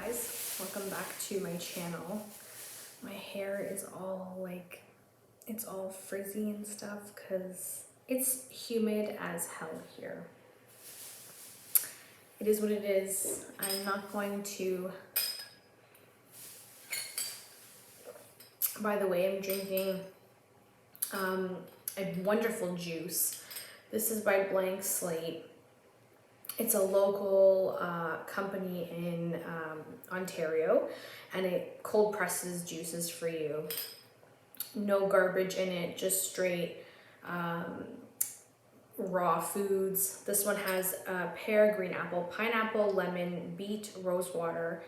guys, welcome back to my channel. My hair is all like, it's all frizzy and stuff because it's humid as hell here. It is what it is. I'm not going to, by the way, I'm drinking a wonderful juice. This is by Blank Slate. It's a local company in Ontario, and it cold presses juices for you. No garbage in it, just straight raw foods. This one has pear, green apple, pineapple, lemon, beet, rose water,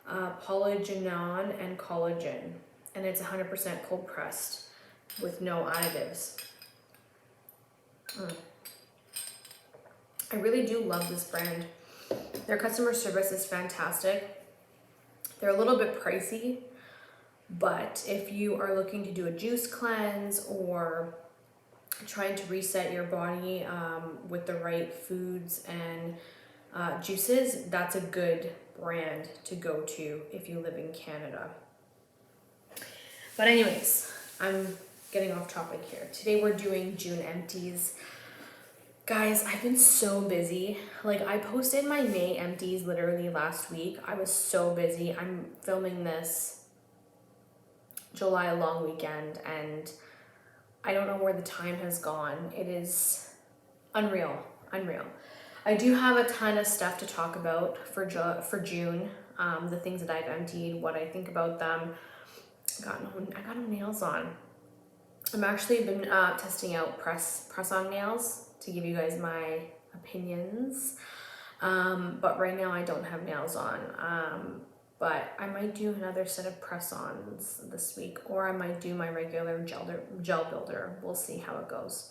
polyginon, and collagen. And it's 100% cold pressed with no additives. I really do love this brand. Their customer service is fantastic. They're a little bit pricey, but if you are looking to do a juice cleanse or trying to reset your body with the right foods and juices, that's a good brand to go to if you live in Canada. But anyways, I'm getting off topic here. Today we're doing June empties. Guys, I've been so busy. Like, I posted my May empties literally last week. I was so busy. I'm filming this July long weekend and I don't know where the time has gone. It is unreal. I do have a ton of stuff to talk about for June. The things that I've emptied, what I think about them. I got no nails on. I've actually been testing out press-on nails to give you guys my opinions, but right now I don't have nails on, but I might do another set of press-ons this week, or I might do my regular gel builder. We'll see how it goes.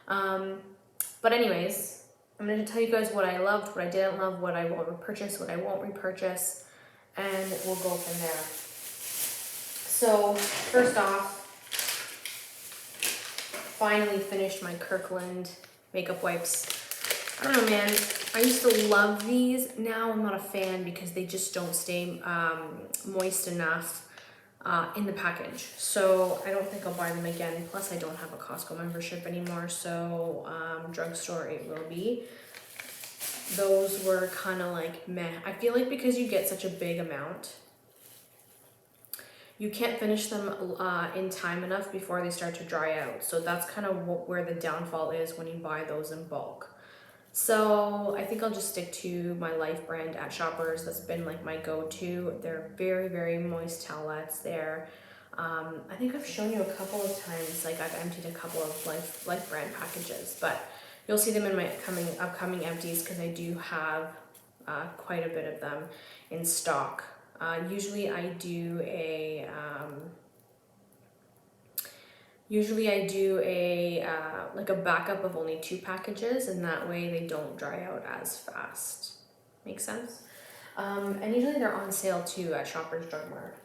But anyways, I'm going to tell you guys what I loved, what I didn't love, what I will repurchase, what I won't repurchase, and we'll go from there. So first off, finally finished my Kirkland makeup wipes. I don't know, man. I used to love these. Now I'm not a fan because they just don't stay moist enough in the package. So I don't think I'll buy them again. Plus I don't have a Costco membership anymore, so drugstore it will be. Those were kind of like meh. I feel like because you get such a big amount, you can't finish them in time enough before they start to dry out. So that's kind of where the downfall is when you buy those in bulk. So I think I'll just stick to my Life brand at Shoppers. That's been like my go-to. They're very, very moist towelettes there. I think I've shown you a couple of times, like I've emptied a couple of Life brand packages, but you'll see them in my upcoming empties because I do have quite a bit of them in stock. Usually I do a like a backup of only 2 packages, and that way they don't dry out as fast. Make sense? And usually they're on sale too at Shoppers Drug Mart.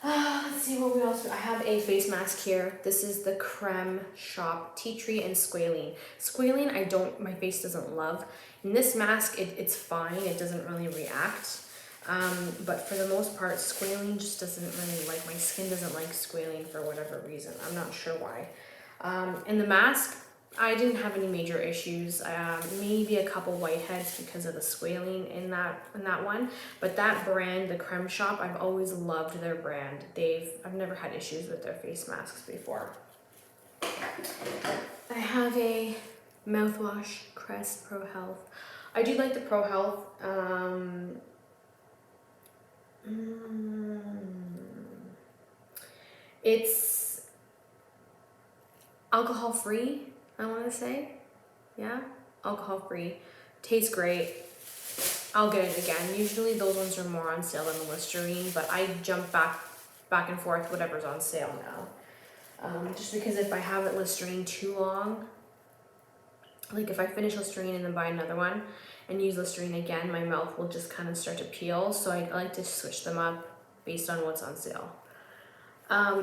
Let's see what we else. I have a face mask here. This is the Creme Shop Tea Tree and Squalene. Squalene, my face doesn't love. In this mask, it's fine. It doesn't really react. But for the most part, squalene just doesn't really like, my skin doesn't like squalene for whatever reason. I'm not sure why. In the mask, I didn't have any major issues. Maybe a couple whiteheads because of the squalene in that one. But that brand, the Creme Shop, I've always loved their brand. I've never had issues with their face masks before. I have a mouthwash, Crest Pro Health. I do like the Pro Health. It's alcohol free, I want to say. Yeah, alcohol free. Tastes great. I'll get it again. Usually those ones are more on sale than the Listerine, but I jump back and forth whatever's on sale now. Just because if I have it Listerine too long, like if I finish Listerine and then buy another one and use Listerine again, my mouth will just kind of start to peel. So I like to switch them up based on what's on sale.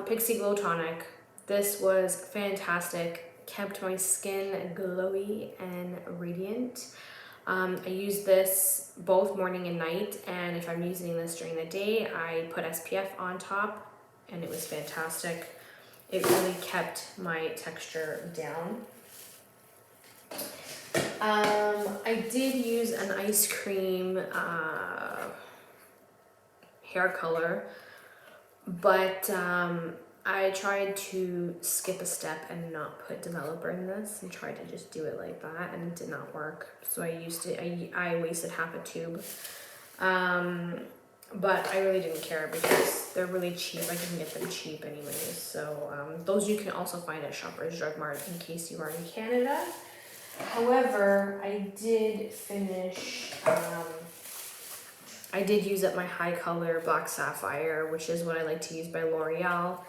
Pixie Glow Tonic. This was fantastic. Kept my skin glowy and radiant. I use this both morning and night, and if I'm using this during the day, I put SPF on top, and it was fantastic. It really kept my texture down. I did use an ice cream hair color, but I tried to skip a step and not put developer in this and tried to just do it like that, and it did not work. So I wasted half a tube. But I really didn't care because they're really cheap. I can get them cheap anyways. So those you can also find at Shoppers Drug Mart in case you are in Canada. However, I did finish, I did use up my high color Black Sapphire, which is what I like to use by L'Oreal.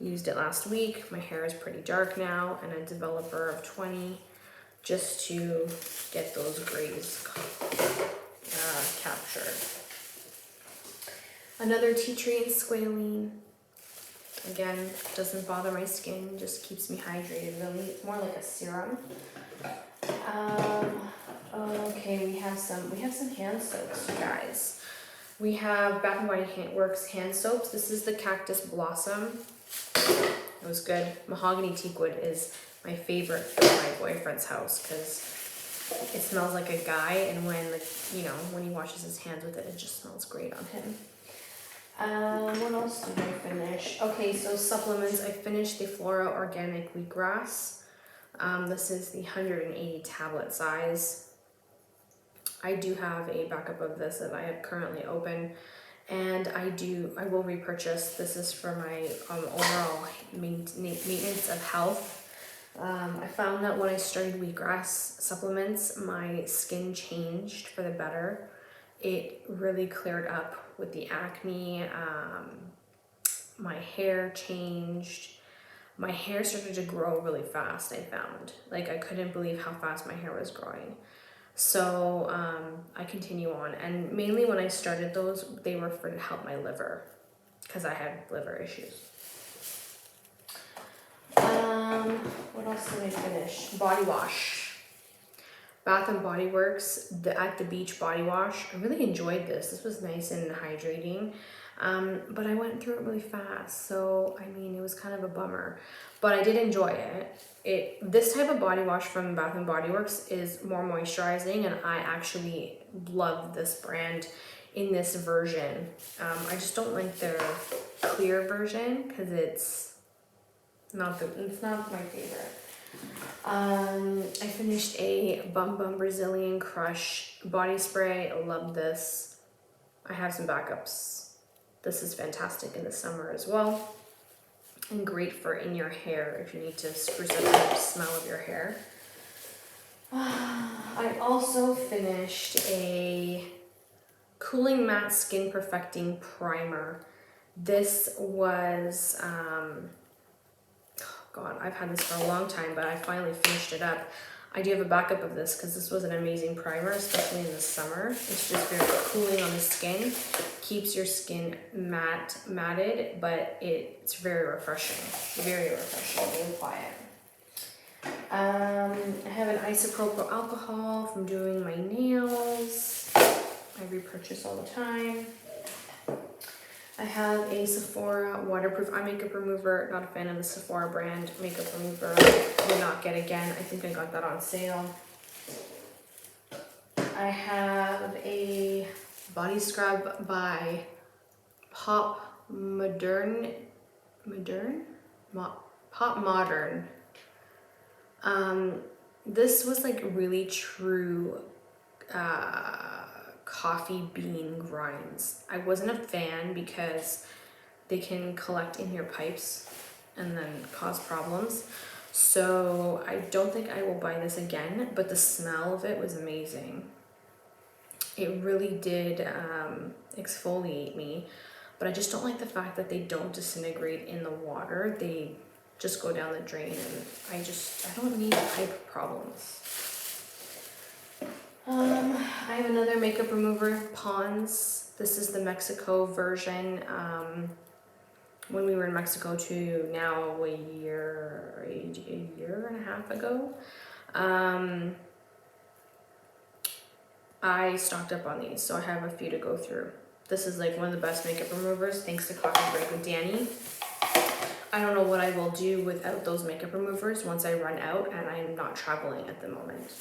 Used it last week. My hair is pretty dark now, and a developer of 20 just to get those grays captured. Another tea tree and squalene. Again, doesn't bother my skin, just keeps me hydrated really. It's more like a serum. Okay, we have some hand soaps, you guys. We have Bath and Body Works hand soaps. This is the Cactus Blossom. It was good. Mahogany teakwood is my favorite for my boyfriend's house because it smells like a guy, and when he washes his hands with it, it just smells great on him. What else did I finish? Okay, so supplements. I finished the Flora Organic Wheatgrass. This is the 180 tablet size. I do have a backup of this that I have currently open, and I will repurchase. This is for my overall maintenance of health. I found that when I started wheatgrass supplements, my skin changed for the better. It really cleared up with the acne. My hair changed. My hair started to grow really fast, I found. Like, I couldn't believe how fast my hair was growing. So I continue on. And mainly when I started those, they were to help my liver because I had liver issues. What else did I finish? Body wash. Bath and Body Works, At the Beach body wash. I really enjoyed this. This was nice and hydrating. But I went through it really fast, so I mean, it was kind of a bummer, but I did enjoy it. This type of body wash from Bath and Body Works is more moisturizing, and I actually love this brand in this version. I just don't like their clear version because it's not my favorite. I finished a Bum Bum Brazilian Crush body spray. I love this. I have some backups. This is fantastic in the summer as well, and great for in your hair if you need to spruce up the smell of your hair. I also finished a Cooling Matte Skin Perfecting Primer. This was, God, I've had this for a long time, but I finally finished it up. I do have a backup of this because this was an amazing primer, especially in the summer. It's just very cooling on the skin, keeps your skin matted, but it's very refreshing when you apply it. I have an isopropyl alcohol from doing my nails. I repurchase all the time. I have a Sephora waterproof eye makeup remover. Not a fan of the Sephora brand makeup remover. I did not get again. I think I got that on sale. I have a body scrub by Pop Modern. This was like really true coffee bean grinds. I wasn't a fan because they can collect in your pipes and then cause problems. So I don't think I will buy this again, but the smell of it was amazing. It really did exfoliate me, but I just don't like the fact that they don't disintegrate in the water. They just go down the drain, and I don't need pipe problems. I have another makeup remover, Pond's. This is the Mexico version. When we were in Mexico to now a year and a half ago. I stocked up on these, so I have a few to go through. This is like one of the best makeup removers, thanks to Coffee Break with Danny. I don't know what I will do without those makeup removers once I run out and I'm not traveling at the moment.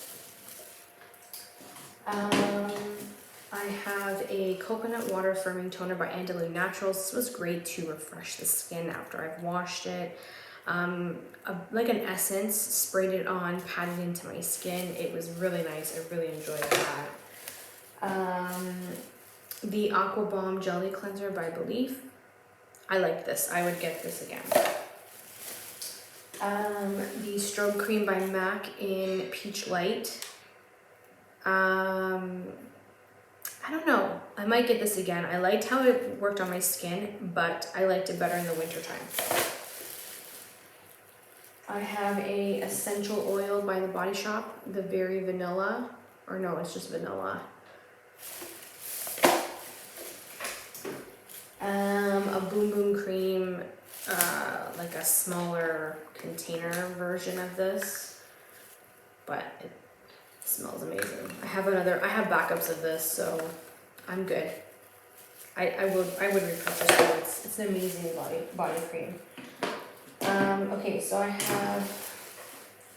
I have a coconut water firming toner by Andalou Naturals. This was great to refresh the skin after I've washed it. Like an essence, sprayed it on, patted into my skin. It was really nice. I really enjoyed that. The Aqua Bomb Jelly Cleanser by Belief. I like this. I would get this again. The Strobe Cream by MAC in Peach Light. I don't know. I might get this again. I liked how it worked on my skin, but I liked it better in the winter time. I have a essential oil by The Body Shop, the Very Vanilla, or no, it's just vanilla. A Boom Boom Cream, like a smaller container version of this, but it smells amazing. I have backups of this, so I'm good. I would repurchase it. It's an amazing body cream. Okay, so I have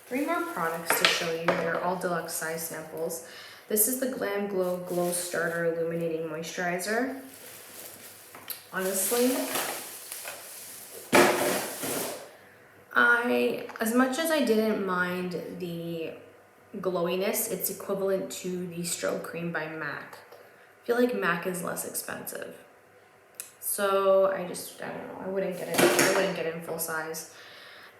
3 more products to show you. They're all deluxe size samples. This is the Glam Glow Glow Starter Illuminating Moisturizer. Honestly, as much as I didn't mind the glowiness, it's equivalent to the Strobe Cream by MAC. I feel like MAC is less expensive. So I don't know, I wouldn't get it in full size.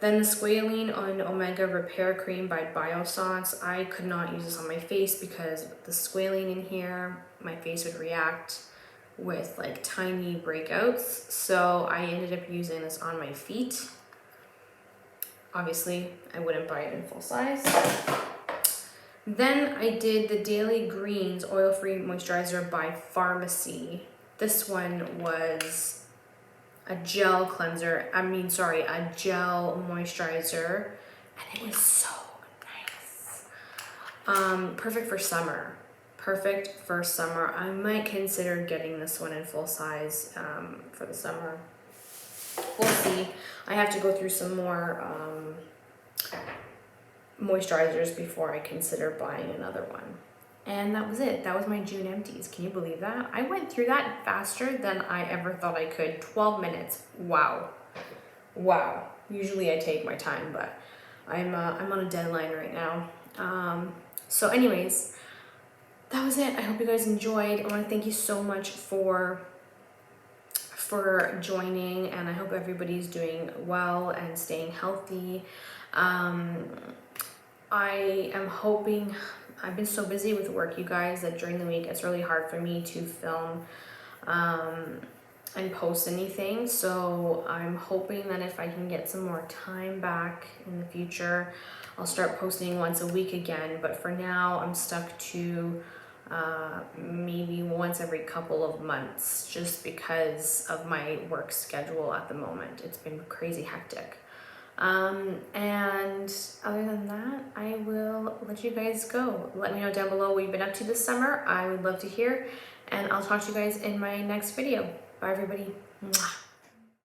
Then the Squalene on Omega Repair Cream by Biossance. I could not use this on my face because the squalene in here, my face would react with like tiny breakouts. So I ended up using this on my feet. Obviously, I wouldn't buy it in full size. Then I did the Daily Greens Oil-Free Moisturizer by Pharmacy. This one was a gel cleanser, a gel moisturizer, and it was so nice. Perfect for summer. I might consider getting this one in full size for the summer. We'll see. I have to go through some more moisturizers before I consider buying another one. And that was it. That was my June empties. Can you believe that? I went through that faster than I ever thought I could. 12 minutes. Wow. Usually I take my time, but I'm on a deadline right now. So anyways, that was it. I hope you guys enjoyed. I want to thank you so much for joining, and I hope everybody's doing well and staying healthy. I am hoping, I've been so busy with work, you guys, that during the week it's really hard for me to film and post anything. So I'm hoping that if I can get some more time back in the future, I'll start posting once a week again. But for now, I'm stuck to maybe once every couple of months, just because of my work schedule at the moment. It's been crazy hectic. And other than that, I will let you guys go. Let me know down below what you've been up to this summer. I would love to hear, and I'll talk to you guys in my next video. Bye everybody. Mwah.